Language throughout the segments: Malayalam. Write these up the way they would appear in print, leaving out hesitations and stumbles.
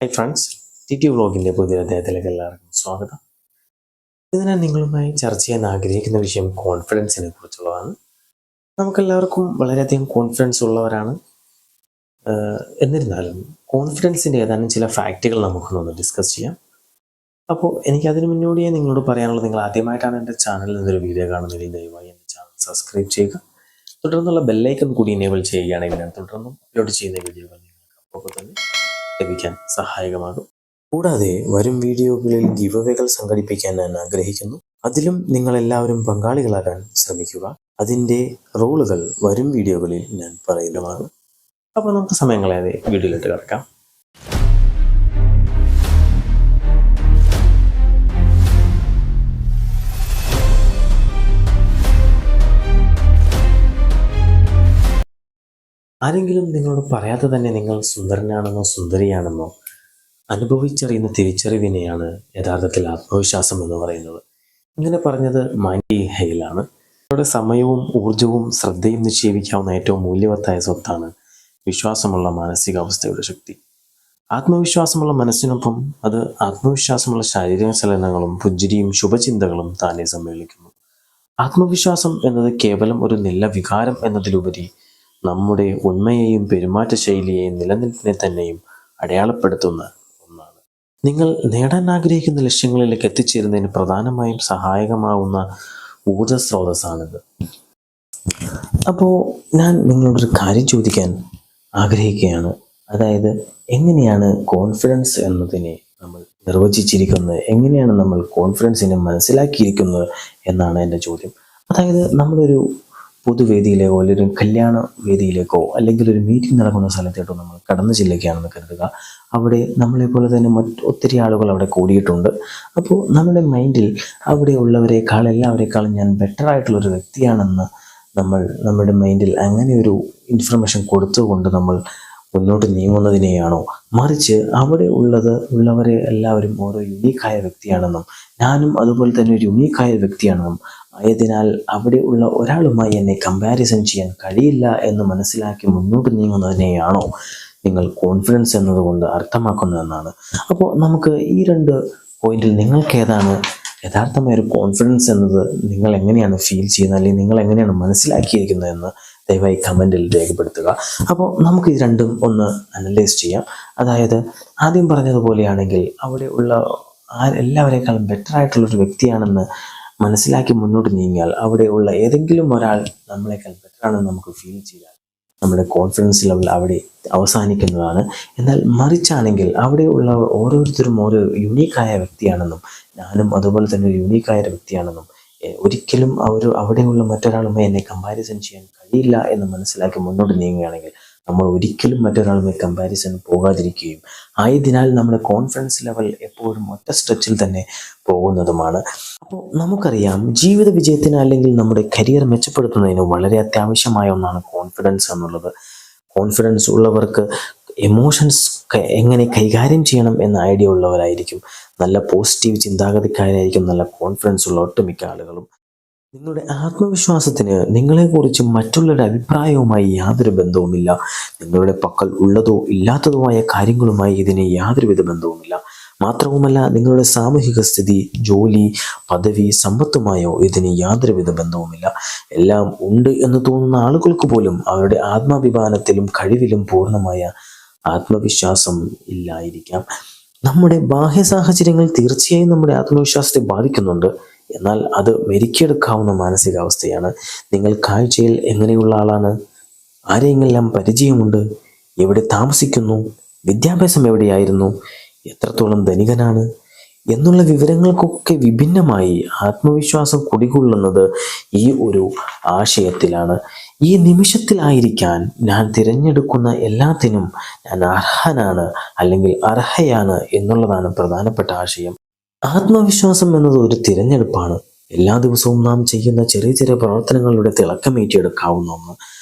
ഹായ് ഫ്രണ്ട്സ്, ടി ടി വ്ളോഗിൻ്റെ പുതിയ അധ്യായത്തിലേക്ക് എല്ലാവർക്കും സ്വാഗതം. ഇന്ന് ഞാൻ നിങ്ങളുമായി ചർച്ച ചെയ്യാൻ ആഗ്രഹിക്കുന്ന വിഷയം കോൺഫിഡൻസിനെ കുറിച്ചുള്ളതാണ്. നമുക്കെല്ലാവർക്കും വളരെയധികം കോൺഫിഡൻസ് ഉള്ളവരാണ്. എന്നിരുന്നാലും കോൺഫിഡൻസിൻ്റെ ഏതാനും ചില ഫാക്റ്റുകൾ നമുക്കൊന്ന് ഡിസ്കസ് ചെയ്യാം. അപ്പോൾ എനിക്കതിന് മുന്നോടിയായി നിങ്ങളോട് പറയാനുള്ളത്, നിങ്ങൾ ആദ്യമായിട്ടാണ് എൻ്റെ ചാനലിൽ നിന്നൊരു വീഡിയോ കാണുന്നതിൽ ദയവായി എൻ്റെ ചാനൽ സബ്സ്ക്രൈബ് ചെയ്യുക. തുടർന്നുള്ള ബെല്ലൈക്കൺ കൂടി എനേബിൾ ചെയ്യുകയാണെങ്കിൽ ഞാൻ തുടർന്നും അപ്ലോഡ് ചെയ്യുന്ന വീഡിയോകൾ നിങ്ങൾക്ക് അപ്പോൾ തന്നെ ലഭിക്കാൻ സഹായകമാകും. കൂടാതെ വരും വീഡിയോകളിൽ ഗിവ് അവേകൾ സംഘടിപ്പിക്കാൻ ഞാൻ ആഗ്രഹിക്കുന്നു. അതിലും നിങ്ങളെല്ലാവരും പങ്കാളികളാകാൻ ശ്രമിക്കുക. അതിൻ്റെ റൂളുകൾ വരും വീഡിയോകളിൽ ഞാൻ പറയുന്നതാണ്. അപ്പോൾ നമുക്ക് സമയം കളയാതെ വീഡിയോയിലിട്ട് കിടക്കാം. ആരെങ്കിലും നിങ്ങളോട് പറയാതെ തന്നെ നിങ്ങൾ സുന്ദരനാണെന്നോ സുന്ദരിയാണെന്നോ അനുഭവിച്ചറിയുന്ന തിരിച്ചറിവിനെയാണ് യഥാർത്ഥത്തിൽ ആത്മവിശ്വാസം എന്ന് പറയുന്നത്. ഇങ്ങനെ പറഞ്ഞത് മാൻഡി ഹെയിലാണ്. അവരുടെ സമയവും ഊർജവും ശ്രദ്ധയും നിക്ഷേപിക്കാവുന്ന ഏറ്റവും മൂല്യവത്തായ സ്വത്താണ് വിശ്വാസമുള്ള മാനസികാവസ്ഥയുടെ ശക്തി. ആത്മവിശ്വാസമുള്ള മനസ്സിനൊപ്പം അത് ആത്മവിശ്വാസമുള്ള ശാരീരിക ചലനങ്ങളും പുഞ്ചിരിയും ശുഭചിന്തകളും താനെ സമ്മേളിക്കുന്നു. ആത്മവിശ്വാസം എന്നത് കേവലം ഒരു നല്ല വികാരം എന്നതിലുപരി നമ്മുടെ ഉണ്മയെയും പെരുമാറ്റ ശൈലിയെയും നിലനിൽപ്പിനെ തന്നെയും അടയാളപ്പെടുത്തുന്ന ഒന്നാണ്. നിങ്ങൾ നേടാൻ ആഗ്രഹിക്കുന്ന ലക്ഷ്യങ്ങളിലേക്ക് എത്തിച്ചേരുന്നതിന് പ്രധാനമായും സഹായകമാവുന്ന ഊർജ സ്രോതസ്സാണിത്. അപ്പോൾ ഞാൻ നിങ്ങളോടൊരു കാര്യം ചോദിക്കാൻ ആഗ്രഹിക്കുകയാണ്. അതായത്, എങ്ങനെയാണ് കോൺഫിഡൻസ് എന്നതിനെ നമ്മൾ നിർവചിച്ചിരിക്കുന്നത്, എങ്ങനെയാണ് നമ്മൾ കോൺഫിഡൻസിനെ മനസ്സിലാക്കിയിരിക്കുന്നത് എന്നാണ് എൻ്റെ ചോദ്യം. അതായത്, നമ്മളൊരു പൊതുവേദിയിലേക്കോ അല്ലെങ്കിൽ ഒരു കല്യാണ വേദിയിലേക്കോ അല്ലെങ്കിൽ ഒരു മീറ്റിംഗ് നടക്കുന്ന സ്ഥലത്തേക്കോ നമ്മൾ കടന്നു ചെല്ലുകയാണെന്ന് കരുതുക. അവിടെ നമ്മളെപ്പോലെ തന്നെ ഒത്തിരി ആളുകൾ അവിടെ കൂടിയിട്ടുണ്ട്. അപ്പോൾ നമ്മുടെ മൈൻഡിൽ അവിടെ ഉള്ളവരെക്കാൾ എല്ലാവരെക്കാളും ഞാൻ ബെറ്റർ ആയിട്ടുള്ളൊരു വ്യക്തിയാണെന്ന് നമ്മുടെ മൈൻഡിൽ അങ്ങനെ ഒരു ഇൻഫർമേഷൻ കൊടുത്തുകൊണ്ട് നമ്മൾ മുന്നോട്ട് നീങ്ങുന്നതിനെയാണോ, മറിച്ച് അവിടെ ഉള്ളവരെ എല്ലാവരും ഓരോ യുണീക്കായ വ്യക്തിയാണെന്നും ഞാനും അതുപോലെ തന്നെ ഒരു യുണീക്കായ വ്യക്തിയാണെന്നും ആയതിനാൽ അവിടെ ഉള്ള ഒരാളുമായി എന്നെ കമ്പാരിസൺ ചെയ്യാൻ കഴിയില്ല എന്ന് മനസ്സിലാക്കി മുന്നോട്ട് നീങ്ങുന്നതിനെയാണോ നിങ്ങൾ കോൺഫിഡൻസ് എന്നതുകൊണ്ട് അർത്ഥമാക്കുന്നതെന്നാണ്. അപ്പോൾ നമുക്ക് ഈ രണ്ട് പോയിന്റിൽ നിങ്ങൾക്ക് ഏതാണ് യഥാർത്ഥമായ ഒരു കോൺഫിഡൻസ് എന്നത് നിങ്ങൾ എങ്ങനെയാണ് ഫീൽ ചെയ്യുന്നത്, അല്ലെങ്കിൽ നിങ്ങൾ എങ്ങനെയാണ് മനസ്സിലാക്കിയിരിക്കുന്നത് എന്ന് ദയവായി കമൻറ്റിൽ രേഖപ്പെടുത്തുക. അപ്പോൾ നമുക്ക് ഇത് രണ്ടും ഒന്ന് അനലൈസ് ചെയ്യാം. അതായത്, ആദ്യം പറഞ്ഞതുപോലെയാണെങ്കിൽ അവിടെ ഉള്ള എല്ലാവരേക്കാളും ബെറ്റർ ആയിട്ടുള്ളൊരു വ്യക്തിയാണെന്ന് മനസ്സിലാക്കി മുന്നോട്ട് നീങ്ങിയാൽ അവിടെ ഉള്ള ഏതെങ്കിലും ഒരാൾ നമ്മളെക്കാൾ ബെറ്ററാണെന്ന് നമുക്ക് ഫീൽ ചെയ്താൽ നമ്മുടെ കോൺഫിഡൻസ് ലെവൽ അവിടെ അവസാനിക്കുന്നതാണ്. എന്നാൽ മറിച്ചാണെങ്കിൽ അവിടെയുള്ള ഓരോരുത്തരും ഓരോ യുണീക്കായ വ്യക്തിയാണെന്നും ഞാനും അതുപോലെ തന്നെ ഒരു യുണീക്കായ വ്യക്തിയാണെന്നും ഒരിക്കലും അവിടെയുള്ള മറ്റൊരാളുമായി എന്നെ കമ്പാരിസൺ ചെയ്യാൻ കഴിയില്ല എന്ന് മനസ്സിലാക്കി മുന്നോട്ട് നീങ്ങുകയാണെങ്കിൽ നമ്മൾ ഒരിക്കലും മറ്റൊരാളുമായി കമ്പാരിസൺ പോകാതിരിക്കുകയും ആയതിനാൽ നമ്മുടെ കോൺഫിഡൻസ് ലെവൽ എപ്പോഴും ഒറ്റ സ്ട്രെച്ചിൽ തന്നെ പോകുന്നതുമാണ്. അപ്പോൾ നമുക്കറിയാം, ജീവിത വിജയത്തിന് അല്ലെങ്കിൽ നമ്മുടെ കരിയർ മെച്ചപ്പെടുത്തുന്നതിന് വളരെ അത്യാവശ്യമായ ഒന്നാണ് കോൺഫിഡൻസ് എന്നുള്ളത്. കോൺഫിഡൻസ് ഉള്ളവർക്ക് എമോഷൻസ് എങ്ങനെ കൈകാര്യം ചെയ്യണം എന്ന ഐഡിയ ഉള്ളവരായിരിക്കും. നല്ല പോസിറ്റീവ് ചിന്താഗതിക്കാരായിരിക്കും നല്ല കോൺഫിഡൻസ് ഉള്ള ഒട്ടുമിക്ക ആളുകളും. നിങ്ങളുടെ ആത്മവിശ്വാസത്തിന് നിങ്ങളെക്കുറിച്ച് മറ്റുള്ളവരുടെ അഭിപ്രായവുമായി യാതൊരു ബന്ധവുമില്ല. നിങ്ങളുടെ പക്കൽ ഉള്ളതോ ഇല്ലാത്തതുമായ കാര്യങ്ങളുമായി ഇതിന് യാതൊരുവിധ ബന്ധവുമില്ല. മാത്രവുമല്ല, നിങ്ങളുടെ സാമൂഹിക സ്ഥിതി, ജോലി, പദവി, സമ്പത്തുമായോ ഇതിന് യാതൊരുവിധ ബന്ധവുമില്ല. എല്ലാം ഉണ്ട് എന്ന് തോന്നുന്ന ആളുകൾക്ക് പോലും അവരുടെ ആത്മാഭിമാനത്തിലും കഴിവിലും പൂർണ്ണമായ ആത്മവിശ്വാസം ഇല്ലായിരിക്കാം. നമ്മുടെ ബാഹ്യ സാഹചര്യങ്ങൾ തീർച്ചയായും നമ്മുടെ ആത്മവിശ്വാസത്തെ ബാധിക്കുന്നുണ്ട്. എന്നാൽ അത് മെരുക്കിയെടുക്കാവുന്ന മാനസികാവസ്ഥയാണ്. നിങ്ങൾ കാഴ്ചയിൽ എങ്ങനെയുള്ള ആളാണ്, ആരെയെല്ലാം പരിചയമുണ്ട്, എവിടെ താമസിക്കുന്നു, വിദ്യാഭ്യാസം എവിടെയായിരുന്നു, എത്രത്തോളം ധനികനാണ് എന്നുള്ള വിവരങ്ങൾക്കൊക്കെ വിഭിന്നമായി ആത്മവിശ്വാസം കുടികൊള്ളുന്നത് ഈ ഒരു ആശയത്തിലാണ്. ഈ നിമിഷത്തിലായിരിക്കാൻ ഞാൻ തിരഞ്ഞെടുക്കുന്ന എല്ലാത്തിനും ഞാൻ അർഹനാണ് അല്ലെങ്കിൽ അർഹയാണ് എന്നുള്ളതാണ് പ്രധാനപ്പെട്ട ആശയം. ആത്മവിശ്വാസം എന്നത് ഒരു തിരഞ്ഞെടുപ്പാണ്. എല്ലാ ദിവസവും നാം ചെയ്യുന്ന ചെറിയ ചെറിയ പ്രവർത്തനങ്ങളുടെ തിളക്കമേറ്റിയെടുക്കാവുന്ന ഒന്ന്.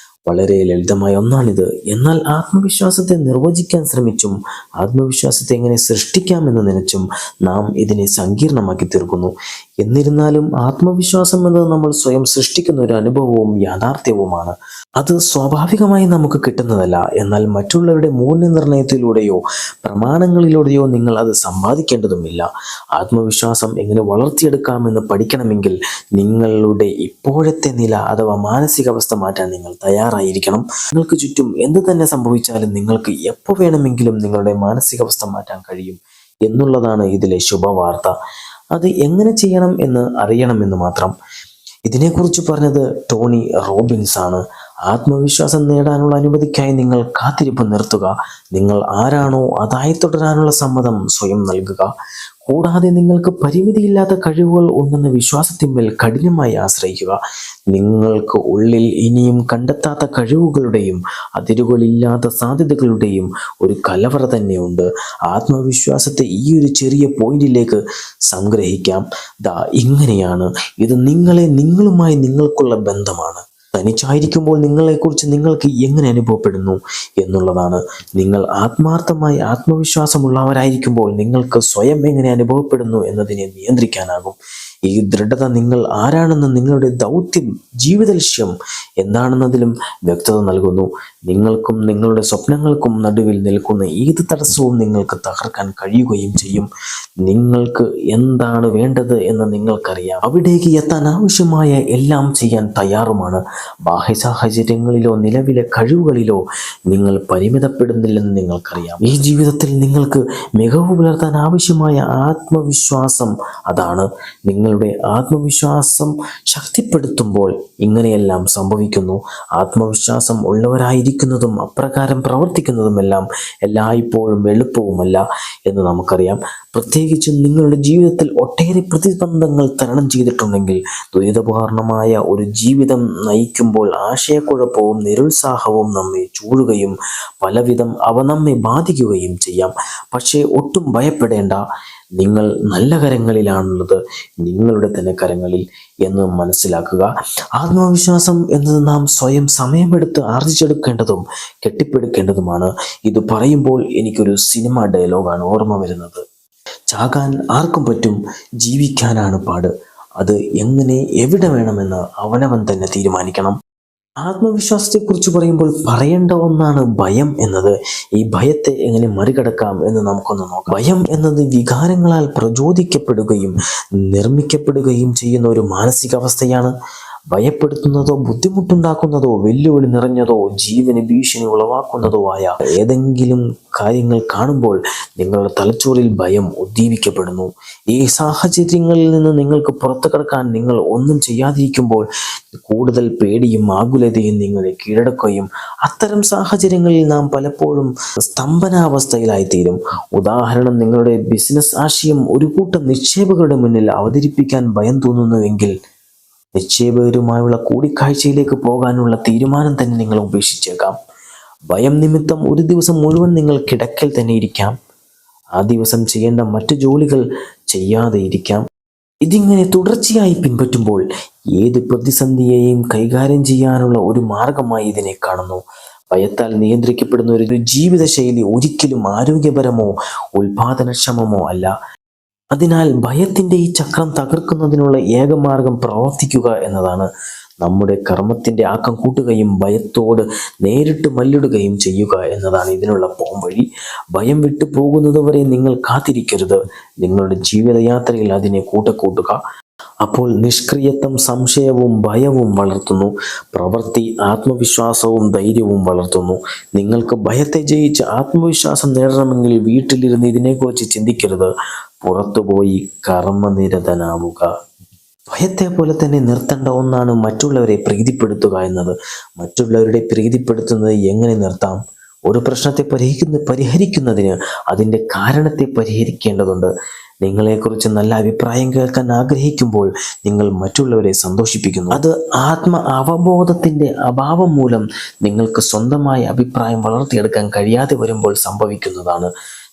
വളരെ ലളിതമായ ഒന്നാണിത്. എന്നാൽ ആത്മവിശ്വാസത്തെ നിർവചിക്കാൻ ശ്രമിച്ചും ആത്മവിശ്വാസത്തെ എങ്ങനെ സൃഷ്ടിക്കാമെന്ന് നനച്ചും നാം ഇതിനെ സങ്കീർണമാക്കി തീർക്കുന്നു. എന്നിരുന്നാലും ആത്മവിശ്വാസം എന്നത് നമ്മൾ സ്വയം സൃഷ്ടിക്കുന്ന ഒരു അനുഭവവും യാഥാർത്ഥ്യവുമാണ്. അത് സ്വാഭാവികമായി നമുക്ക് കിട്ടുന്നതല്ല. എന്നാൽ മറ്റുള്ളവരുടെ മൂല്യനിർണ്ണയത്തിലൂടെയോ പ്രമാണങ്ങളിലൂടെയോ നിങ്ങൾ അത് സമ്പാദിക്കേണ്ടതുമില്ല. ആത്മവിശ്വാസം എങ്ങനെ വളർത്തിയെടുക്കാമെന്ന് പഠിക്കണമെങ്കിൽ നിങ്ങളുടെ ഇപ്പോഴത്തെ നില അഥവാ മാനസികാവസ്ഥ മാറ്റാൻ നിങ്ങൾ തയ്യാറായിരിക്കണം. നിങ്ങൾക്ക് ചുറ്റും എന്ത് തന്നെ സംഭവിച്ചാലും നിങ്ങൾക്ക് എപ്പോൾ വേണമെങ്കിലും നിങ്ങളുടെ മാനസികാവസ്ഥ മാറ്റാൻ കഴിയും എന്നുള്ളതാണ് ഇതിലെ ശുഭവാർത്ത. അത് എങ്ങനെ ചെയ്യണം എന്ന് അറിയണമെന്ന് മാത്രം. ഇതിനെക്കുറിച്ച് പറഞ്ഞത് ടോണി റോബിൻസ് ആണ്. ആത്മവിശ്വാസം നേടാനുള്ള അനുമതിക്കായി നിങ്ങൾ കാത്തിരിപ്പ് നിർത്തുക. നിങ്ങൾ ആരാണോ അതായി തുടരാനുള്ള സമ്മതം സ്വയം നൽകുക. കൂടാതെ നിങ്ങൾക്ക് പരിമിതിയില്ലാത്ത കഴിവുകൾ ഉണ്ടെന്ന വിശ്വാസത്തിന്മേൽ കഠിനമായി ആശ്രയിക്കുക. നിങ്ങൾക്ക് ഉള്ളിൽ ഇനിയും കണ്ടെത്താത്ത കഴിവുകളുടെയും അതിരുകളില്ലാത്ത സാധ്യതകളുടെയും ഒരു കലവറ തന്നെയുണ്ട്. ആത്മവിശ്വാസത്തെ ഈ ഒരു ചെറിയ പോയിന്റിലേക്ക് സംഗ്രഹിക്കാം. ഇങ്ങനെയാണ്. ഇത് നിങ്ങളുമായി നിങ്ങൾക്കുള്ള ബന്ധമാണ്. തനിച്ചായിരിക്കുമ്പോൾ നിങ്ങളെക്കുറിച്ച് നിങ്ങൾക്ക് എങ്ങനെ അനുഭവപ്പെടുന്നു എന്നുള്ളതാണ്. നിങ്ങൾ ആത്മാർത്ഥമായി ആത്മവിശ്വാസമുള്ളവരായിരിക്കുമ്പോൾ നിങ്ങൾക്ക് സ്വയം എങ്ങനെ അനുഭവപ്പെടുന്നു എന്നതിനെ നിയന്ത്രിക്കാനാകും. ഈ ദൃഢത നിങ്ങൾ ആരാണെന്ന്, നിങ്ങളുടെ ദൗത്യം, ജീവിത ലക്ഷ്യം എന്താണെന്നതിലും വ്യക്തത നൽകുന്നു. നിങ്ങൾക്കും നിങ്ങളുടെ സ്വപ്നങ്ങൾക്കും നടുവിൽ നിൽക്കുന്ന ഏത് തടസ്സവും നിങ്ങൾക്ക് തകർക്കാൻ കഴിയുകയും ചെയ്യും. നിങ്ങൾക്ക് എന്താണ് വേണ്ടത് എന്ന് നിങ്ങൾക്കറിയാം. അവിടേക്ക് എത്താൻ ആവശ്യമായ എല്ലാം ചെയ്യാൻ തയ്യാറുമാണ്. ബാഹ്യ സാഹചര്യങ്ങളിലോ നിലവിലെ കഴിവുകളിലോ നിങ്ങൾ പരിമിതപ്പെടുന്നില്ലെന്ന് നിങ്ങൾക്കറിയാം. ഈ ജീവിതത്തിൽ നിങ്ങൾക്ക് മികവ് പുലർത്താൻ ആവശ്യമായ ആത്മവിശ്വാസം അതാണ്. നിങ്ങളുടെ ആത്മവിശ്വാസം ശക്തിപ്പെടുത്തുമ്പോൾ ഇങ്ങനെയെല്ലാം സംഭവിക്കുന്നു. ആത്മവിശ്വാസം ഉള്ളവരായിരിക്കുന്നതും അപ്രകാരം പ്രവർത്തിക്കുന്നതുമെല്ലാം എല്ലായ്പ്പോഴും എളുപ്പവുമല്ല എന്ന് നമുക്കറിയാം. പ്രത്യേകിച്ചും നിങ്ങളുടെ ജീവിതത്തിൽ ഒട്ടേറെ പ്രതിബന്ധങ്ങൾ തരണം ചെയ്തിട്ടുണ്ടെങ്കിൽ. ദുരിതപൂർണമായ ഒരു ജീവിതം നയിക്കുമ്പോൾ ആശയക്കുഴപ്പവും നിരുത്സാഹവും നമ്മെ ചൂഴുകയും പലവിധം അവ നമ്മെ ബാധിക്കുകയും ചെയ്യാം. പക്ഷേ ഒട്ടും ഭയപ്പെടേണ്ട. നിങ്ങൾ നല്ല കരങ്ങളിലാണുള്ളത്, നിങ്ങളുടെ തന്നെ കരങ്ങളിൽ എന്ന് മനസ്സിലാക്കുക. ആത്മവിശ്വാസം എന്നത് നാം സ്വയം സമയമെടുത്ത് ആർജിച്ചെടുക്കേണ്ടതും കെട്ടിപ്പടുക്കേണ്ടതുമാണ്. ഇത് പറയുമ്പോൾ എനിക്കൊരു സിനിമ ഡയലോഗാണ് ഓർമ്മ വരുന്നത്. ചാകാൻ ആർക്കും പറ്റും, ജീവിക്കാനാണ് പാട്. അത് എങ്ങനെ എവിടെ വേണമെന്ന് അവനവൻ തന്നെ തീരുമാനിക്കണം. ആത്മവിശ്വാസത്തെക്കുറിച്ച് പറയുമ്പോൾ പറയേണ്ട ഒന്നാണ് ഭയം എന്നത്. ഈ ഭയത്തെ എങ്ങനെ മറികടക്കാം എന്ന് നമുക്കൊന്ന് നോക്കാം. ഭയം എന്നത് വികാരങ്ങളാൽ പ്രചോദിക്കപ്പെടുകയും നിർമ്മിക്കപ്പെടുകയും ചെയ്യുന്ന ഒരു മാനസികാവസ്ഥയാണ്. ഭയപ്പെടുത്തുന്നതോ ബുദ്ധിമുട്ടുണ്ടാക്കുന്നതോ വെല്ലുവിളി നിറഞ്ഞതോ ജീവന് ഭീഷണി ഉളവാക്കുന്നതോ ആയ ഏതെങ്കിലും കാര്യങ്ങൾ കാണുമ്പോൾ നിങ്ങളുടെ തലച്ചോറിൽ ഭയം ഉദ്ദീപിക്കപ്പെടുന്നു. ഈ സാഹചര്യങ്ങളിൽ നിന്ന് നിങ്ങൾക്ക് പുറത്തു കടക്കാൻ നിങ്ങൾ ഒന്നും ചെയ്യാതിരിക്കുമ്പോൾ കൂടുതൽ പേടിയും ആകുലതയും നിങ്ങളെ കീഴടക്കുകയും അത്തരം സാഹചര്യങ്ങളിൽ നാം പലപ്പോഴും സ്തംഭനാവസ്ഥയിലായിത്തീരും. ഉദാഹരണം, നിങ്ങളുടെ ബിസിനസ് ആശയം ഒരു കൂട്ടം നിക്ഷേപകരുടെ മുന്നിൽ അവതരിപ്പിക്കാൻ ഭയം തോന്നുന്നുവെങ്കിൽ നിക്ഷേപകരുമായുള്ള കൂടിക്കാഴ്ചയിലേക്ക് പോകാനുള്ള തീരുമാനം തന്നെ നിങ്ങൾ ഉപേക്ഷിച്ചേക്കാം. ഭയം നിമിത്തം ഒരു ദിവസം മുഴുവൻ നിങ്ങൾ കിടക്കൽ തന്നെ ഇരിക്കാം. ആ ദിവസം ചെയ്യേണ്ട മറ്റു ജോലികൾ ചെയ്യാതെ ഇരിക്കാം. ഇതിങ്ങനെ തുടർച്ചയായി പിൻപറ്റുമ്പോൾ ഏത് പ്രതിസന്ധിയെയും കൈകാര്യം ചെയ്യാനുള്ള ഒരു മാർഗമായി ഇതിനെ കാണുന്നു. ഭയത്താൽ നിയന്ത്രിക്കപ്പെടുന്ന ഒരു ജീവിതശൈലി ഒരിക്കലും ആരോഗ്യപരമോ ഉൽപാദനക്ഷമമോ അല്ല. അതിനാൽ ഭയത്തിൻ്റെ ഈ ചക്രം തകർക്കുന്നതിനുള്ള ഏകമാർഗം പ്രവർത്തിക്കുക എന്നതാണ്. നമ്മുടെ കർമ്മത്തിൻ്റെ ആക്കം കൂട്ടുകയും ഭയത്തോട് നേരിട്ട് മല്ലിടുകയും ചെയ്യുക എന്നതാണ് ഇതിനുള്ള പോംവഴി. ഭയം വിട്ടു പോകുന്നതുവരെ നിങ്ങൾ കാത്തിരിക്കരുത്. നിങ്ങളുടെ ജീവിതയാത്രയിൽ അതിനെ കൂട്ടുക. അപ്പോൾ നിഷ്ക്രിയത്വം സംശയവും ഭയവും വളർത്തുന്നു. പ്രവൃത്തി ആത്മവിശ്വാസവും ധൈര്യവും വളർത്തുന്നു. നിങ്ങൾക്ക് ഭയത്തെ ജയിച്ച് ആത്മവിശ്വാസം നേടണമെങ്കിൽ വീട്ടിലിരുന്ന് ഇതിനെക്കുറിച്ച് ചിന്തിക്കരുത്. പുറത്തുപോയി കർമ്മനിരതനാവുക. ഭയത്തെ പോലെ തന്നെ നിർത്തേണ്ട ഒന്നാണ് മറ്റുള്ളവരെ പ്രീതിപ്പെടുത്തുക എന്നത്. മറ്റുള്ളവരുടെ പ്രീതിപ്പെടുത്തുന്നത് എങ്ങനെ നിർത്താം? ഒരു പ്രശ്നത്തെ പരിഹരിക്കുന്നതിന് അതിൻ്റെ കാരണത്തെ പരിഹരിക്കേണ്ടതുണ്ട്. നിങ്ങളെക്കുറിച്ച് നല്ല അഭിപ്രായം കേൾക്കാൻ ആഗ്രഹിക്കുമ്പോൾ നിങ്ങൾ മറ്റുള്ളവരെ സന്തോഷിപ്പിക്കുന്നു. അത് ആത്മ അവബോധത്തിൻ്റെ അഭാവം മൂലം നിങ്ങൾക്ക് സ്വന്തമായ അഭിപ്രായം വളർത്തിയെടുക്കാൻ കഴിയാതെ വരുമ്പോൾ സംഭവിക്കുന്നതാണ്.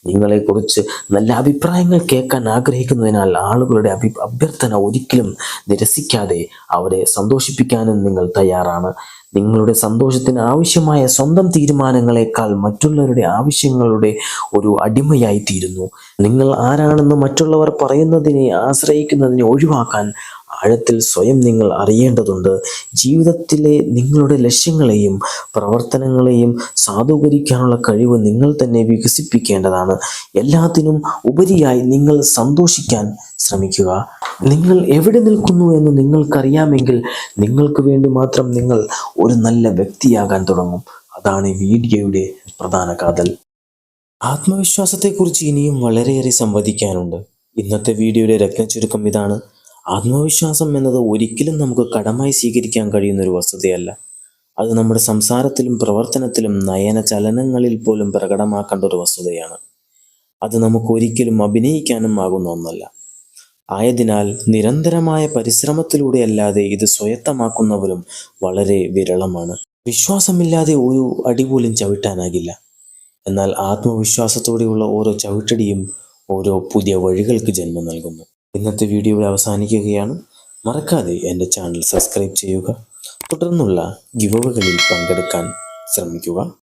നിങ്ങളെക്കുറിച്ച് നല്ല അഭിപ്രായങ്ങൾ കേൾക്കാൻ ആഗ്രഹിക്കുന്നതിനാൽ ആളുകളുടെ അഭ്യർത്ഥന ഒരിക്കലും നിരസിക്കാതെ അവരെ സന്തോഷിപ്പിക്കാനും നിങ്ങൾ തയ്യാറാണ്. നിങ്ങളുടെ സന്തോഷത്തിന് ആവശ്യമായ സ്വന്തം തീരുമാനങ്ങളെക്കാൾ മറ്റുള്ളവരുടെ ആവശ്യങ്ങളുടെ ഒരു അടിമയായി തീരുന്നു. നിങ്ങൾ ആരാണെന്ന് മറ്റുള്ളവർ പറയുന്നതിനെ ആശ്രയിക്കുന്നതിനെ ഒഴിവാക്കാൻ ആഴത്തിൽ സ്വയം നിങ്ങൾ അറിയേണ്ടതുണ്ട്. ജീവിതത്തിലെ നിങ്ങളുടെ ലക്ഷ്യങ്ങളെയും പ്രവർത്തനങ്ങളെയും സാധൂകരിക്കാനുള്ള കഴിവ് നിങ്ങൾ തന്നെ വികസിപ്പിക്കേണ്ടതാണ്. എല്ലാത്തിനും ഉപരിയായി നിങ്ങൾ സന്തോഷിക്കാൻ ശ്രമിക്കുക. നിങ്ങൾ എവിടെ നിൽക്കുന്നു എന്ന് നിങ്ങൾക്കറിയാമെങ്കിൽ നിങ്ങൾക്ക് വേണ്ടി മാത്രം നിങ്ങൾ ഒരു നല്ല വ്യക്തിയാകാൻ തുടങ്ങും. അതാണ് ഈ വീഡിയോയുടെ പ്രധാന കാതൽ. ആത്മവിശ്വാസത്തെക്കുറിച്ച് ഇനിയും വളരെയേറെ സംവദിക്കാനുണ്ട്. ഇന്നത്തെ വീഡിയോയുടെ രത്നച്ചുരുക്കം ഇതാണ്. ആത്മവിശ്വാസം എന്നത് ഒരിക്കലും നമുക്ക് കടമായി സ്വീകരിക്കാൻ കഴിയുന്ന ഒരു വസ്തുതയല്ല. അത് നമ്മുടെ സംസാരത്തിലും പ്രവർത്തനത്തിലും നയന ചലനങ്ങളിൽ പോലും പ്രകടമാക്കേണ്ട ഒരു വസ്തുതയാണ്. അത് നമുക്ക് ഒരിക്കലും അഭിനയിക്കാനും ആകുന്ന ഒന്നല്ല. ആയതിനാൽ നിരന്തരമായ പരിശ്രമത്തിലൂടെ അല്ലാതെ ഇത് സ്വായത്തമാക്കുന്നവരും വളരെ വിരളമാണ്. വിശ്വാസമില്ലാതെ ഒരു അടി പോലും ചവിട്ടാനാകില്ല. എന്നാൽ ആത്മവിശ്വാസത്തോടെയുള്ള ഓരോ ചവിട്ടടിയും ഓരോ പുതിയ വഴികൾക്ക് ജന്മം നൽകുന്നു. ഇന്നത്തെ വീഡിയോ ഇവിടെ അവസാനിക്കുകയാണ്. മറക്കാതെ എൻ്റെ ചാനൽ സബ്സ്ക്രൈബ് ചെയ്യുക. തുടർന്നുള്ള ഗിവ്അവേകളിൽ പങ്കെടുക്കാൻ ശ്രമിക്കുക.